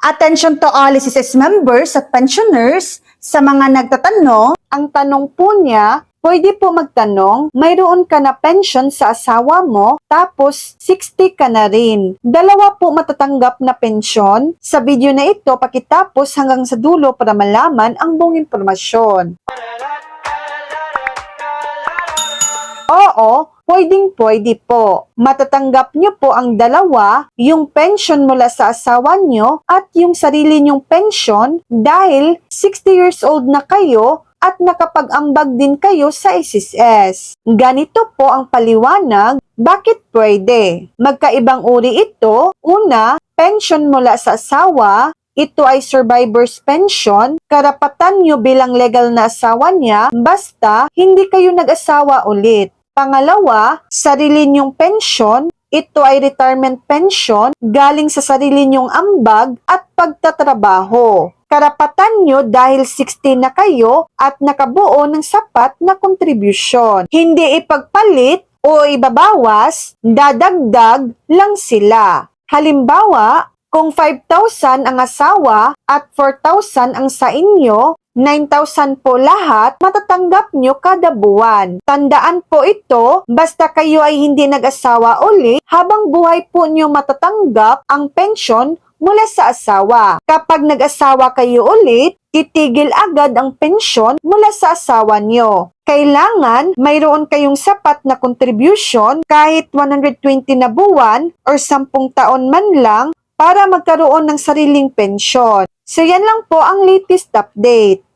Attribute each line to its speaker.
Speaker 1: Attention to all SSS members at pensioners. Sa mga nagtatanong, ang tanong po niya, pwede po magtanong, mayroon ka na pension sa asawa mo, tapos 60 ka na rin. Dalawa po matatanggap na pensyon. Sa video na ito, pakitapos hanggang sa dulo para malaman ang buong impormasyon. Oo, pwedeng-pwede po. Matatanggap niyo po ang dalawa, yung pension mula sa asawa niyo at yung sarili niyong pension dahil 60 years old na kayo at nakapag-ambag din kayo sa SSS. Ganito po ang paliwanag, bakit pwede? Magkaibang uri ito. Una, pension mula sa asawa. Ito ay survivor's pension. Karapatan nyo bilang legal na asawa niya basta hindi kayo nag-asawa ulit. Pangalawa, sarili nyong pension. Ito ay retirement pension galing sa sarili nyong ambag at pagtatrabaho. Karapatan nyo dahil 60 na kayo at nakabuo ng sapat na kontribusyon. Hindi ipagpalit o ibabawas, dadagdag lang sila. Halimbawa, kung 5,000 ang asawa at 4,000 ang sa inyo, 9,000 po lahat, matatanggap nyo kada buwan. Tandaan po ito, basta kayo ay hindi nag-asawa ulit, habang buhay po nyo matatanggap ang pensyon mula sa asawa. Kapag nag-asawa kayo ulit, titigil agad ang pensyon mula sa asawa nyo. Kailangan mayroon kayong sapat na contribution kahit 120 na buwan or 10 taon man lang para magkaroon ng sariling pensyon. So yan lang po ang latest update.